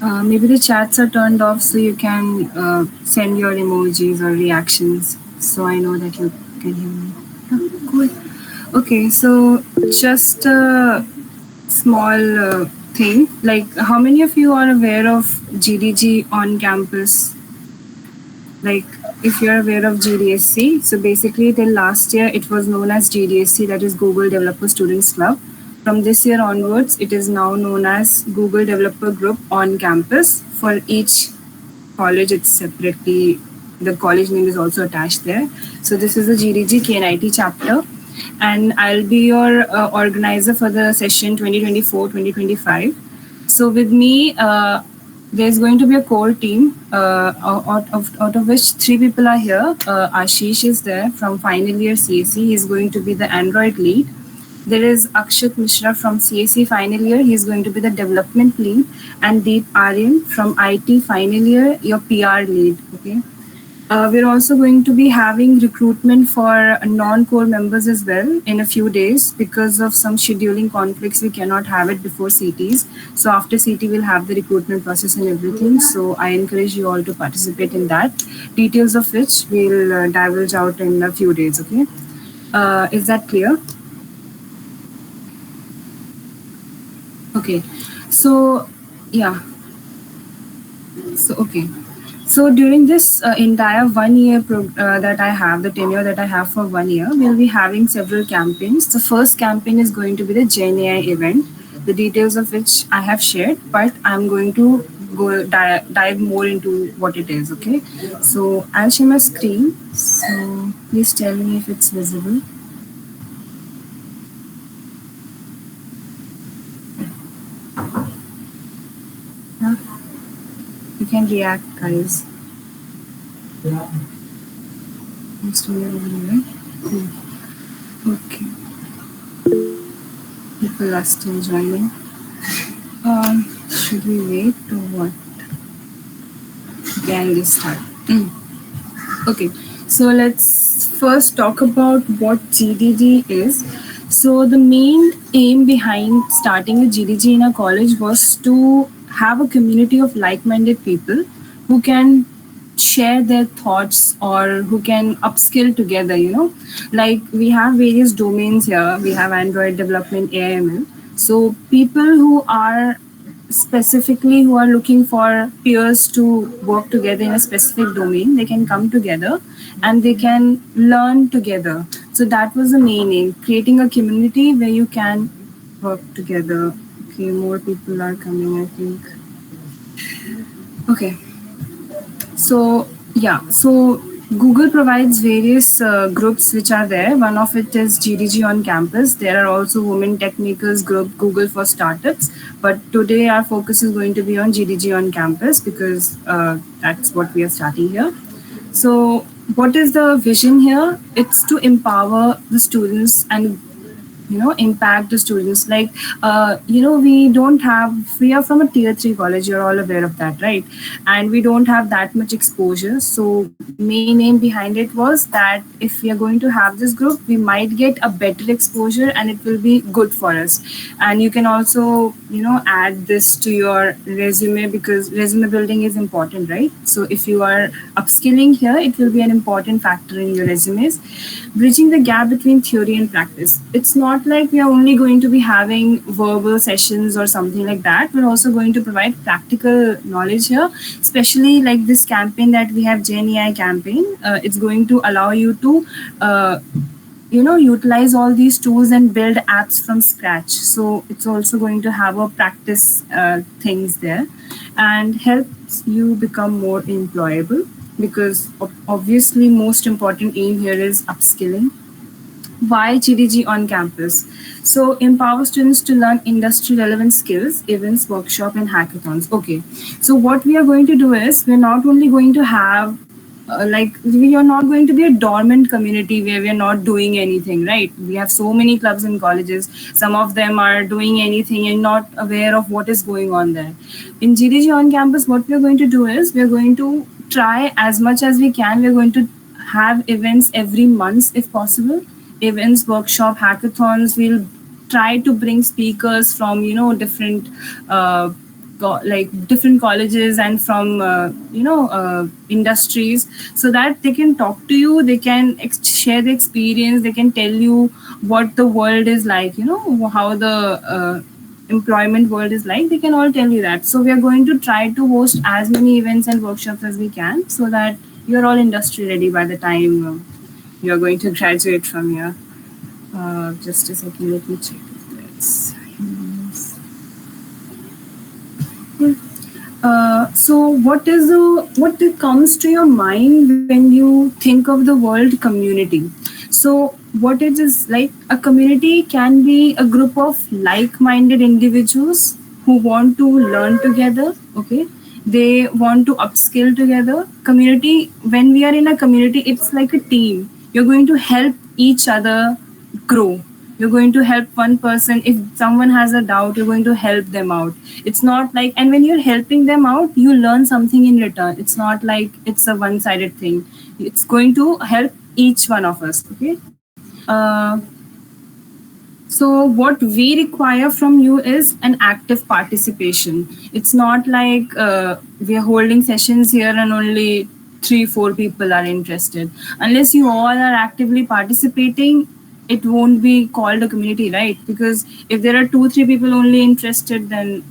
Maybe the chats are turned off so you can send your emojis or reactions so I know that you can hear me. Cool. Okay, so just a small thing. Like, how many of you are aware of GDG on campus? Like, if you're aware of GDSC, so basically till last year it was known as GDSC, that is Google Developer Students Club. From this year onwards, it is now known as Google Developer Group on campus. For each college, it's separately, the college name is also attached there. So this is the GDG KNIT chapter, and I'll be your organizer for the session 2024-2025. So with me, there's going to be a core team, out of which 3 people are here. Ashish is there from final year CSE. He's going to be the Android lead. There is Akshat Mishra from CSE final year. He's going to be the development lead. And Deep Aryan from IT final year, your PR lead. Okay. We're also going to be having recruitment for non-core members as well in a few days. Because of some scheduling conflicts, we cannot have it before CTs. So after CT, we'll have the recruitment process and everything. So I encourage you all to participate in that. Details of which we'll divulge out in a few days. Okay. Is that clear? Okay. So yeah. So okay. So during this entire 1 year that I have, the tenure that I have for 1 year, we'll be having several campaigns. The first campaign is going to be the GenAI event, the details of which I have shared, but I'm going to go dive more into what it is. Okay. So I'll share my screen. So please tell me if it's visible. Huh? You can react, guys. Next to me, okay. People are still joining. Should we wait or what? Can we start? Okay, so let's first talk about what GDG is. So the main aim behind starting a GDG in a college was to have a community of like-minded people who can share their thoughts or who can upskill together, like we have various domains here. We have Android development, AIML. So people who are specifically who are looking for peers to work together in a specific domain, they can come together and they can learn together. So that was the main aim, creating a community where you can work together. Okay, more people are coming, I think. Okay. So yeah, so Google provides various groups which are there. One of it is GDG on campus. There are also Women Techmakers group, Google for startups. But today our focus is going to be on GDG on campus because that's what we are starting here. So what is the vision here? It's to empower the students and impact the students. Like we are from a tier 3 college, you're all aware of that, right? And we don't have that much exposure. So main aim behind it was that if we are going to have this group, we might get a better exposure and it will be good for us. And you can also add this to your resume because resume building is important, right? So if you are upskilling here, it will be an important factor in your resumes. Bridging the gap between theory and practice. It's not like we are only going to be having verbal sessions or something like that. We're also going to provide practical knowledge here, especially like this campaign that we have, GenAI campaign. It's going to allow you to utilize all these tools and build apps from scratch. So it's also going to have a practice things there and helps you become more employable, because obviously most important aim here is upskilling. Why GDG on campus? So empower students to learn industry relevant skills, events, workshop and hackathons. Okay, so what we are going to do is we're not only going to have we are not going to be a dormant community where we are not doing anything, right? We have so many clubs and colleges. Some of them are doing anything and not aware of what is going on there. In GDG on campus, what we are going to do is we are going to try as much as we can. We are going to have events every month if possible. Events, workshop, hackathons. We'll try to bring speakers from different like different colleges and from industries, so that they can talk to you, they can share the experience, they can tell you what the world is like, how the employment world is like. They can all tell you that. So we are going to try to host as many events and workshops as we can, so that you're all industry ready by the time you're going to graduate from here. Just a second, let me check if that's. So what comes to your mind when you think of the word community? So what it is like, a community can be a group of like-minded individuals who want to learn together. Okay, they want to upskill together. Community, when we are in a community, it's like a team. You're going to help each other grow. You're going to help one person. If someone has a doubt, you're going to help them out. It's not like, and when you're helping them out, you learn something in return. It's not like it's a one-sided thing. It's going to help each one of us. Okay. So what we require from you is an active participation. It's not like we are holding sessions here and only 3-4 people are interested. Unless you all are actively participating, it won't be called a community, right? Because if there are 2-3 people only interested, then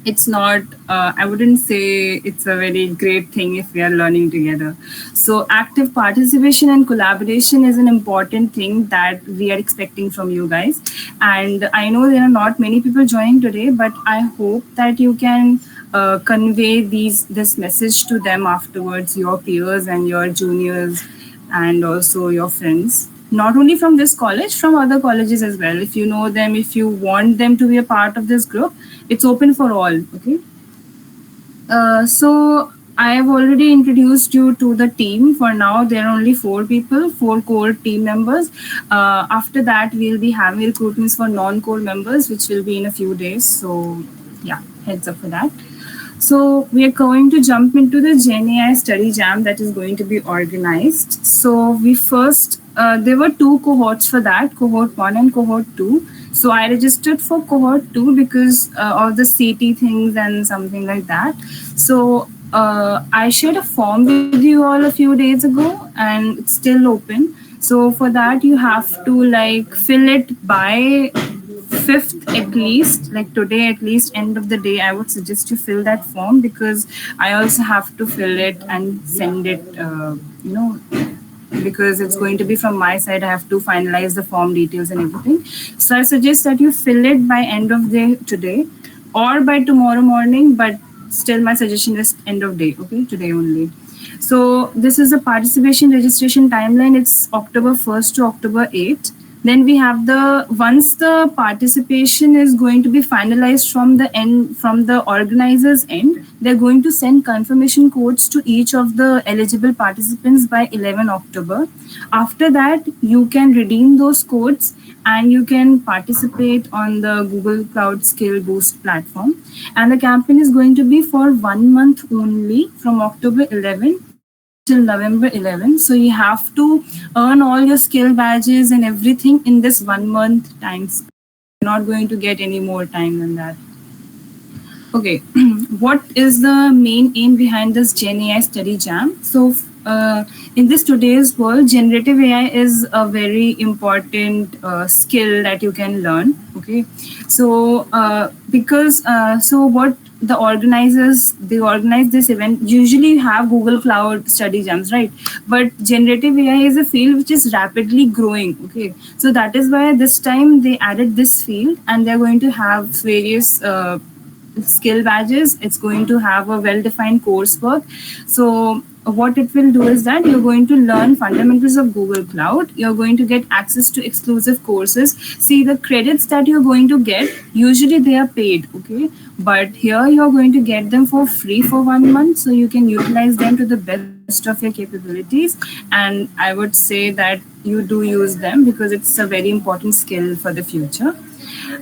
it's not, I wouldn't say it's a very great thing if we are learning together. So active participation and collaboration is an important thing that we are expecting from you guys. And I know there are not many people joining today, but I hope that you can convey this message to them afterwards, your peers and your juniors and also your friends. Not only from this college, from other colleges as well. If you know them, if you want them to be a part of this group, it's open for all. Okay. So I have already introduced you to the team. For now, there are only 4 people, 4 core team members. After that, we'll be having recruitments for non-core members, which will be in a few days. So yeah, heads up for that. So we are going to jump into the GenAI study jam that is going to be organized. So we first, there were 2 cohorts for that, cohort 1 and cohort 2. So I registered for cohort 2 because of the CT things and something like that. So I shared a form with you all a few days ago and it's still open. So for that, you have to like fill it by 5th at least, like today at least, end of the day. I would suggest you fill that form because I also have to fill it and send it, because it's going to be from my side. I have to finalize the form details and everything. So I suggest that you fill it by end of day today or by tomorrow morning, but still my suggestion is end of day, okay, today only. So this is the participation registration timeline. It's October 1st to October 8th. Then we have once the participation is going to be finalized from the end, from the organizers' end, they're going to send confirmation codes to each of the eligible participants by 11 October. After that, you can redeem those codes and you can participate on the Google Cloud Skill Boost platform. And the campaign is going to be for 1 month only, from October 11 till November 11. So you have to earn all your skill badges and everything in this 1 month time span. You're not going to get any more time than that. Okay, what is the main aim behind this GenAI study jam? So in this today's world, generative AI is a very important skill that you can learn. Okay, so so what the organizers, they organize this event, usually have Google Cloud study jams, right? But generative AI is a field which is rapidly growing. Okay, so that is why this time they added this field and they're going to have various skill badges. It's going to have a well-defined coursework. So what it will do is that you're going to learn fundamentals of Google Cloud. You're going to get access to exclusive courses. See, the credits that you're going to get, usually they are paid, okay? But here you're going to get them for free for 1 month, so you can utilize them to the best of your capabilities. And I would say that you do use them because it's a very important skill for the future.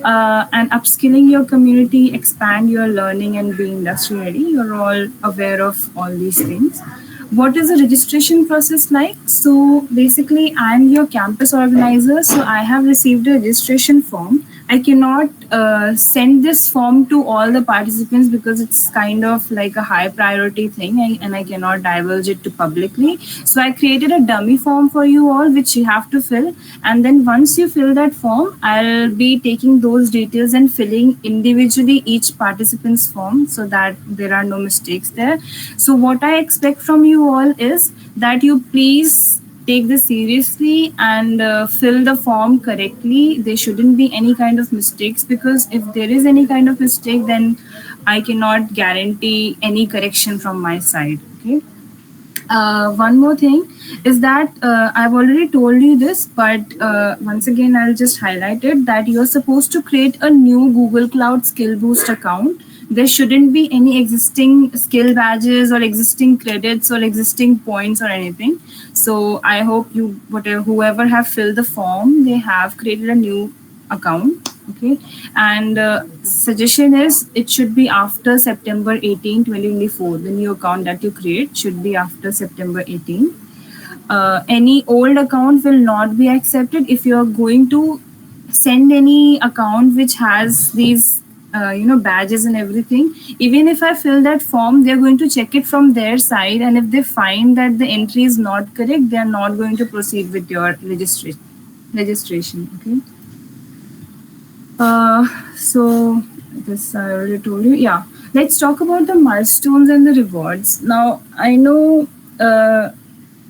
And upskilling your community, expand your learning and be industry ready. You're all aware of all these things. What is the registration process like? So basically, I'm your campus organizer. So I have received a registration form. I cannot send this form to all the participants because it's kind of like a high priority thing, and I cannot divulge it to publicly. So I created a dummy form for you all, which you have to fill. And then once you fill that form, I'll be taking those details and filling individually each participant's form so that there are no mistakes there. So what I expect from you all is that you please take this seriously and fill the form correctly. There shouldn't be any kind of mistakes, because if there is any kind of mistake, then I cannot guarantee any correction from my side. Okay. One more thing is that I've already told you this, but once again, I'll just highlight it that you're supposed to create a new Google Cloud Skill Boost account. There shouldn't be any existing skill badges or existing credits or existing points or anything. So I hope you, whatever, whoever have filled the form, they have created a new account. Okay. And suggestion is it should be after September 18, 2024. The new account that you create should be after September 18. Any old account will not be accepted. If you are going to send any account which has these badges and everything, even if I fill that form, they're going to check it from their side, and if they find that the entry is not correct, they are not going to proceed with your registration. Okay. So this I already told you. Yeah, let's talk about the milestones and the rewards. Now I know.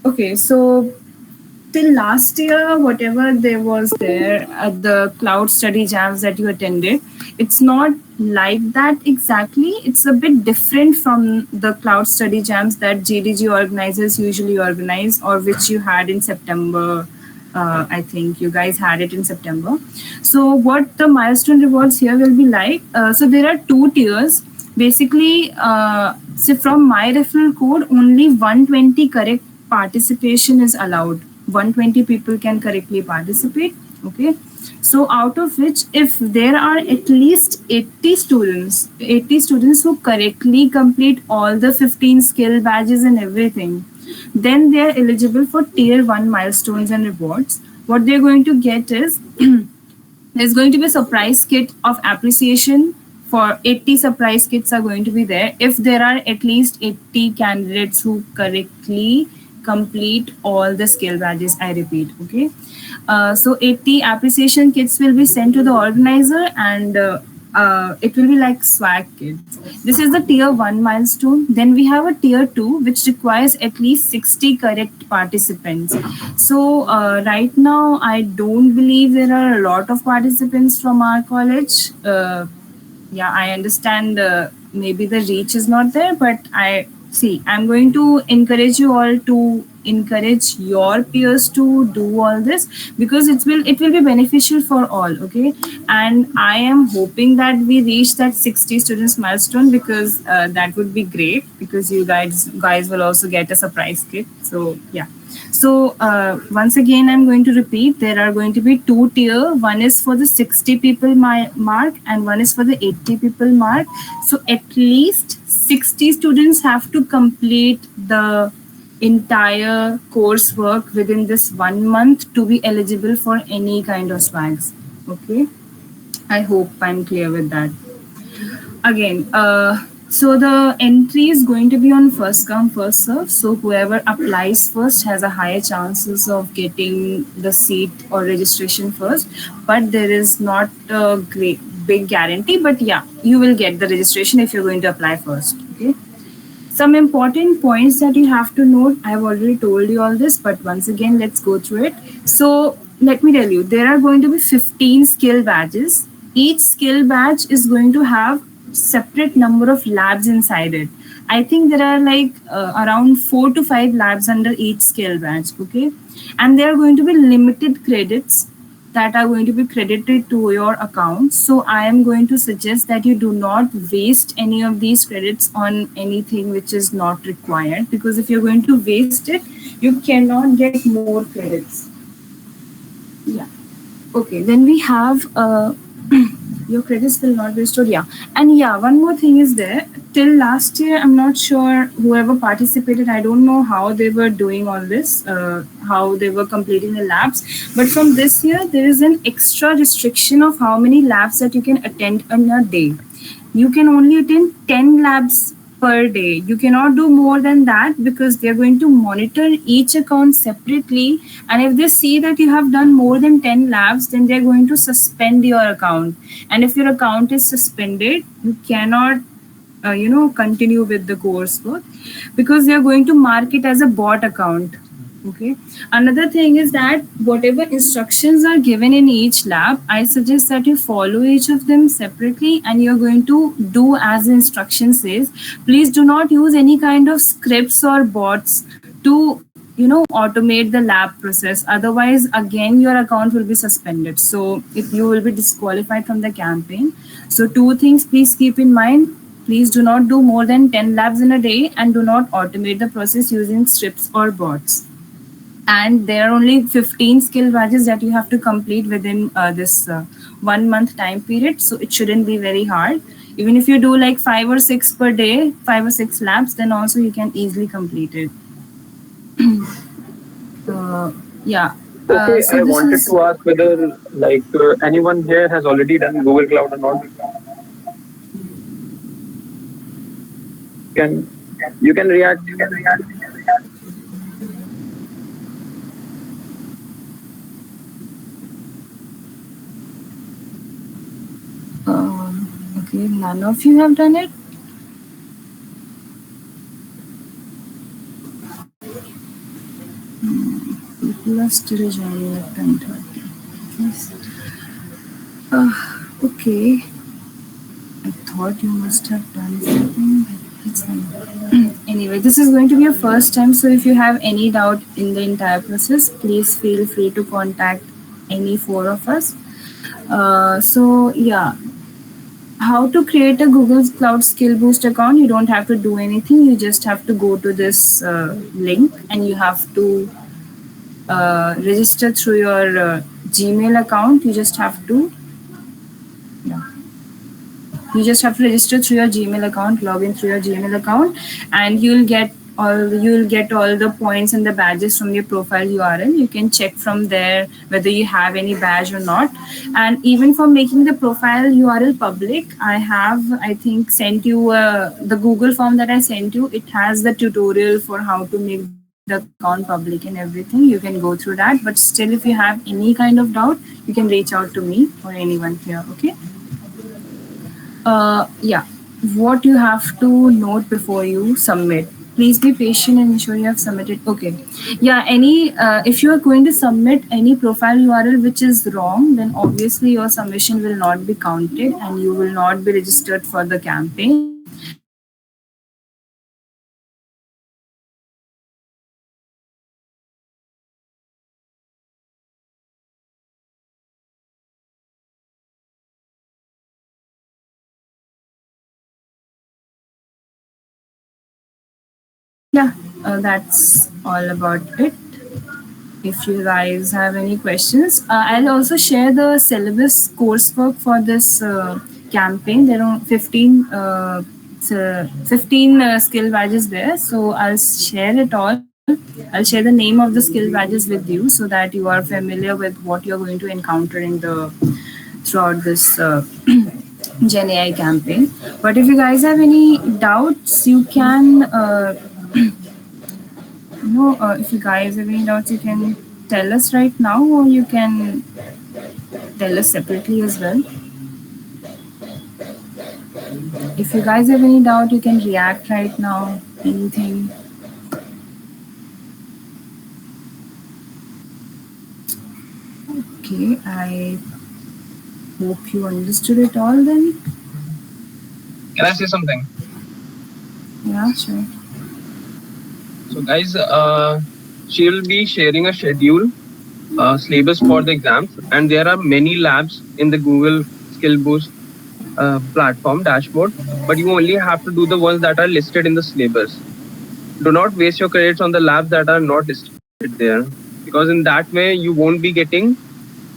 Okay, so till last year, whatever there was there at the cloud study jams that you attended, it's not like that exactly. It's a bit different from the cloud study jams that JDG organizers usually organize, or which you had in September. I think you guys had it in September. So what the milestone rewards here will be like? So there are two tiers. Basically, so from my referral code, only 120 correct participation is allowed. 120 people can correctly participate. Okay. So out of which, if there are at least 80 students who correctly complete all the 15 skill badges and everything, then they are eligible for tier 1 milestones and rewards. What they're going to get is there's going to be a surprise kit of appreciation. For 80 surprise kits are going to be there if there are at least 80 candidates who correctly complete all the skill badges. I repeat. Okay. So 80 appreciation kits will be sent to the organizer, and it will be like swag kits. This is the tier 1 milestone. Then we have a tier 2, which requires at least 60 correct participants. So right now, I don't believe there are a lot of participants from our college. Yeah, I understand maybe the reach is not there, but I'm going to encourage you all to encourage your peers to do all this, because it will be beneficial for all. Okay. And I am hoping that we reach that 60 students milestone, because that would be great, because you guys will also get a surprise kit. So yeah. So once again, I'm going to repeat, there are going to be two tier. One is for the 60 people mark, and one is for the 80 people mark. So at least 60 students have to complete the entire coursework within this 1 month to be eligible for any kind of swags. Okay. I hope I'm clear with that. Again, so the entry is going to be on first come, first serve. So whoever applies first has a higher chances of getting the seat or registration first. But there is not a great big guarantee. But yeah, you will get the registration if you're going to apply first. Okay. Some important points that you have to note. I've already told you all this, but once again, let's go through it. So let me tell you, there are going to be 15 skill badges. Each skill badge is going to have separate number of labs inside it. I think there are like around 4 to 5 labs under each skill badge. Okay. And there are going to be limited credits that are going to be credited to your account. So I am going to suggest that you do not waste any of these credits on anything which is not required, because if you're going to waste it, you cannot get more credits. Yeah. Okay. Then we have your credits will not be restored. Yeah. And yeah, one more thing is there. till last year, I'm not sure whoever participated, I don't know how they were doing all this, how they were completing the labs. But from this year, there is an extra restriction of how many labs that you can attend in a day. You can only attend 10 labs per day. You cannot do more than that because they're going to monitor each account separately. And if they see that you have done more than 10 labs, then they're going to suspend your account. And if your account is suspended, you cannot continue with the coursework because they are going to mark it as a bot account. Okay. Another thing is that whatever instructions are given in each lab, I suggest that you follow each of them separately and you're going to do as the instruction says. Please do not use any kind of scripts or bots to automate the lab process. Otherwise, again, your account will be suspended. So if you will be disqualified from the campaign. So two things please keep in mind. Please do not do more than 10 labs in a day and do not automate the process using scripts or bots. And there are only 15 skill badges that you have to complete within this 1 month time period. So it shouldn't be very hard. Even if you do like 5 or 6 per day, 5 or 6 labs, then also you can easily complete it. Yeah. Okay, So I this wanted is to ask whether anyone here has already done Google Cloud or not. Can you can react? okay. None of you have done it. People are still joining at 10:30. Yes. Okay. I thought you must have done something, but it's fine. Anyway, this is going to be your first time, so if you have any doubt in the entire process, please feel free to contact any four of us. So yeah, how to create a Google Cloud Skill Boost account? You don't have to do anything. You just have to go to this link and you have to register through your Gmail account. You just have to register through your Gmail account, log in through your Gmail account, and you'll get all the points and the badges from your profile URL. You can check from there whether you have any badge or not. And even for making the profile URL public, I think sent you the Google form that I sent you. It has the tutorial for how to make the account public and everything. You can go through that. But still, if you have any kind of doubt, you can reach out to me or anyone here. Okay. Yeah, what you have to note before you submit. Please be patient and ensure you have submitted. Okay. Yeah, if you are going to submit any profile URL which is wrong, then obviously your submission will not be counted and you will not be registered for the campaign. And if you have any yeah, that's all about it. If you guys have any questions, I'll also share the syllabus coursework for this campaign. There are 15 skill badges there. So I'll share it all. I'll share the name of the skill badges with you so that you are familiar with what you're going to encounter in the throughout this Gen AI campaign. But if you guys have any doubts, you can if you guys have any doubts, you can tell us right now, or you can tell us separately as well. If you guys have any doubt, you can react right now. Anything. Okay, I hope you understood it all then. Can I say something? Yeah, sure. So guys, she'll be sharing a schedule, syllabus for the exams, and there are many labs in the Google Skill Boost platform dashboard, but you only have to do the ones that are listed in the syllabus. Do not waste your credits on the labs that are not listed there, because in that way you won't be getting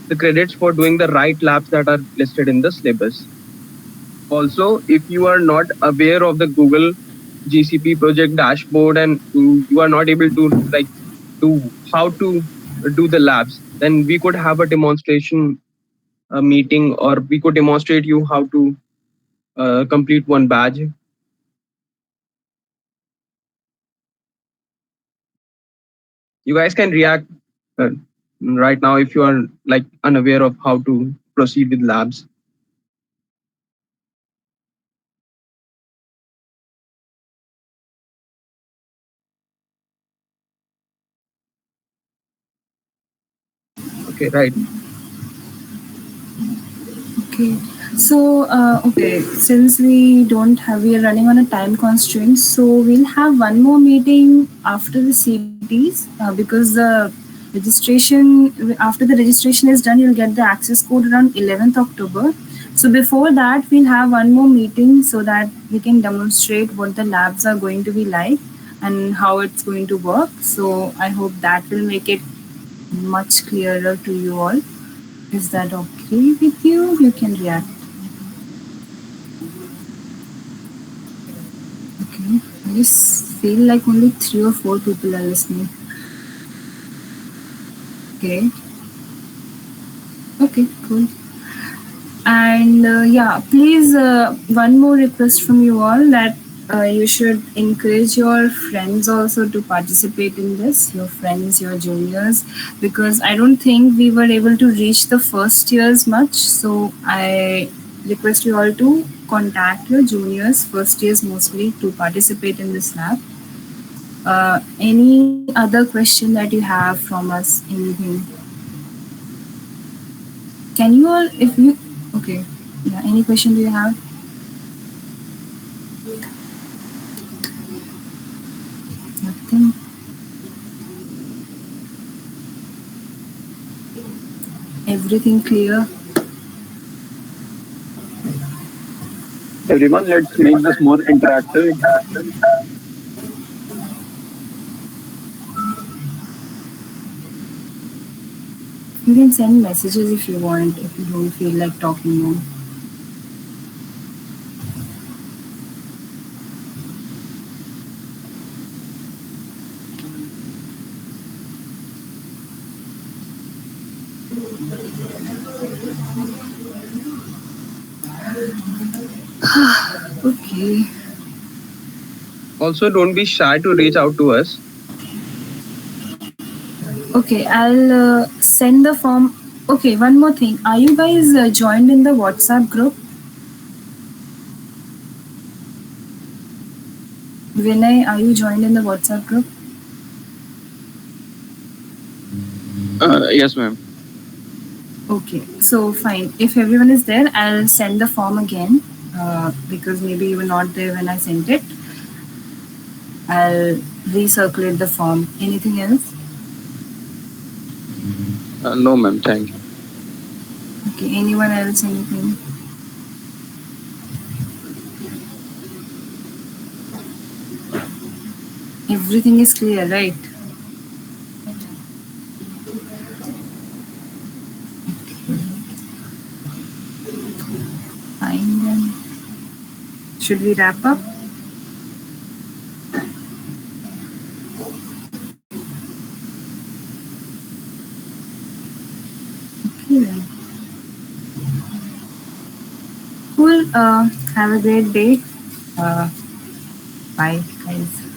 the credits for doing the right labs that are listed in the syllabus. Also, if you are not aware of the Google GCP project dashboard and you are not able to like do how to do the labs, then we could have a demonstration meeting, or we could demonstrate you how to complete one badge. You guys can react uh, right now if you are like unaware of how to proceed with labs. Okay, right. Okay. So, okay, since we are running on a time constraint, so we'll have one more meeting after the CBTs because after the registration is done, you'll get the access code around 11th October. So before that, we'll have one more meeting so that we can demonstrate what the labs are going to be like and how it's going to work. So I hope that will make it much clearer to you all. Is that okay with you? You can react. Okay. I just feel like only three or four people are listening. Okay. Okay, cool. And yeah, please, one more request from you all that you should encourage your friends also to participate in this, your friends, your juniors, because I don't think we were able to reach the first years much. So I request you all to contact your juniors, first years mostly, to participate in this lab. Any other question that you have from us? Anything? Can you all, if you, okay, yeah, any question do you have? Nothing. Everything clear? Everyone, let's make this more interactive. You can send messages if you want, if you don't feel like talking more. Okay. Also, don't be shy to reach out to us. Okay, I'll send the form. Okay, one more thing. Are you guys joined in the WhatsApp group? Vinay, are you joined in the WhatsApp group? Yes, ma'am. Okay, so fine. If everyone is there, I'll send the form again because maybe you were not there when I sent it. I'll recirculate the form. Anything else? No, ma'am. Thank you. Okay, anyone else? Anything? Everything is clear, right? Fine then. Should we wrap up? Okay then. Cool. Have a great day. Uh, bye, guys.